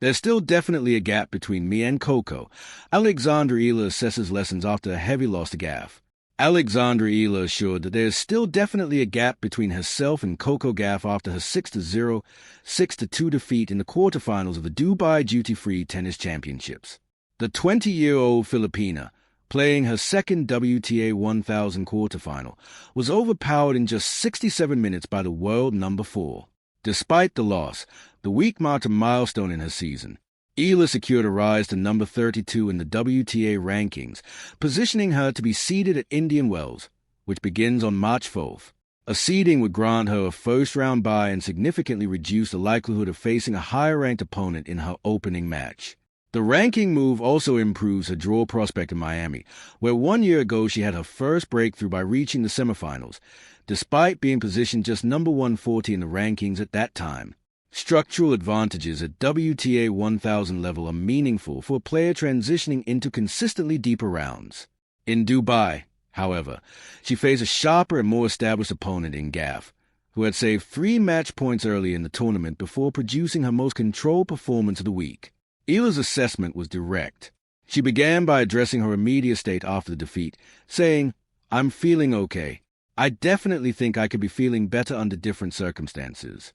There's still definitely a gap between me and Coco. Alexandra Eala assesses lessons after a heavy loss to Gauff. Alexandra Eala assured that there is still definitely a gap between herself and Coco Gauff after her 6-0, 6-2 defeat in the quarterfinals of the Dubai Duty-Free Tennis Championships. The 20-year-old Filipina, playing her second WTA 1000 quarterfinal, was overpowered in just 67 minutes by the world number 4. Despite the loss, the week marked a milestone in her season. Eala secured a rise to number 32 in the WTA rankings, positioning her to be seeded at Indian Wells, which begins on March 4th. A seeding would grant her a first-round bye and significantly reduce the likelihood of facing a higher-ranked opponent in her opening match. The ranking move also improves her draw prospect in Miami, where 1 year ago she had her first breakthrough by reaching the semifinals, despite being positioned just number 140 in the rankings at that time. Structural advantages at WTA 1000 level are meaningful for a player transitioning into consistently deeper rounds. In Dubai, however, she faced a sharper and more established opponent in Gauff, who had saved 3 match points early in the tournament before producing her most controlled performance of the week. Eala's assessment was direct. She began by addressing her immediate state after the defeat, saying, "I'm feeling okay. I definitely think I could be feeling better under different circumstances.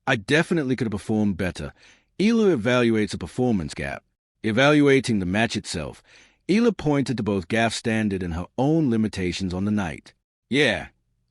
I definitely could have performed better." Eala evaluates a performance gap. Evaluating the match itself, Eala pointed to both Gauff's standard and her own limitations on the night. "Yeah,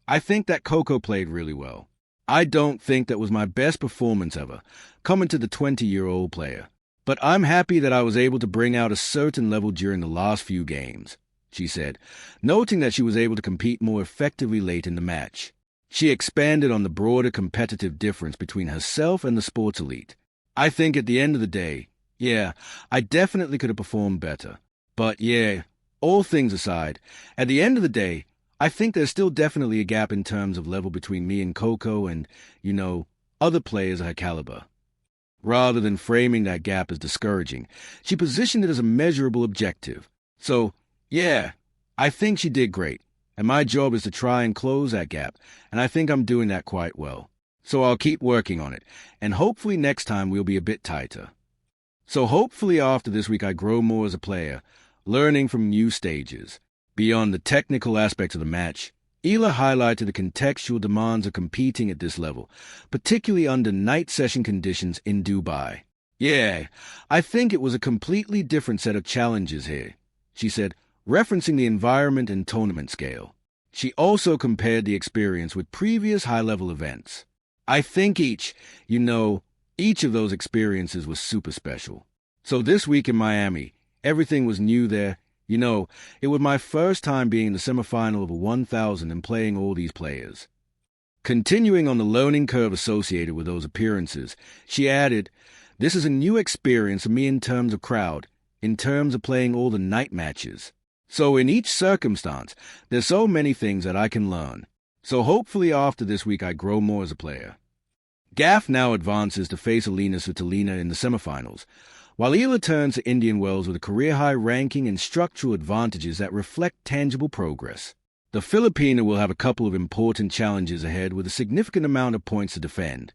I think that Coco played really well. I don't think that was my best performance ever, coming to the 20-year-old player. But I'm happy that I was able to bring out a certain level during the last few games," she said, noting that she was able to compete more effectively late in the match. She expanded on the broader competitive difference between herself and the sports elite. "I think at the end of the day, yeah, I definitely could have performed better. But yeah, all things aside, at the end of the day, I think there's still definitely a gap in terms of level between me and Coco and, other players of her caliber." Rather than framing that gap as discouraging, she positioned it as a measurable objective. "So, yeah, I think she did great, and my job is to try and close that gap, and I think I'm doing that quite well. So I'll keep working on it, and hopefully next time we'll be a bit tighter. So hopefully after this week I grow more as a player, learning from new stages." Beyond the technical aspects of the match, Eala highlighted the contextual demands of competing at this level, particularly under night session conditions in Dubai. "Yeah, I think it was a completely different set of challenges here," she said, referencing the environment and tournament scale. She also compared the experience with previous high-level events. "I think each of those experiences was super special. So this week in Miami, everything was new there. It was my first time being in the semifinal of a 1000 and playing all these players." Continuing on the learning curve associated with those appearances, she added, "This is a new experience for me in terms of crowd, in terms of playing all the night matches. So in each circumstance, there's so many things that I can learn. So hopefully after this week I grow more as a player." Gauff now advances to face Alina Svitolina in the semifinals, while Eala turns to Indian Wells with a career-high ranking and structural advantages that reflect tangible progress. The Filipina will have a couple of important challenges ahead with a significant amount of points to defend,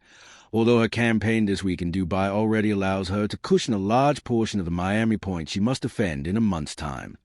although her campaign this week in Dubai already allows her to cushion a large portion of the Miami points she must defend in a month's time.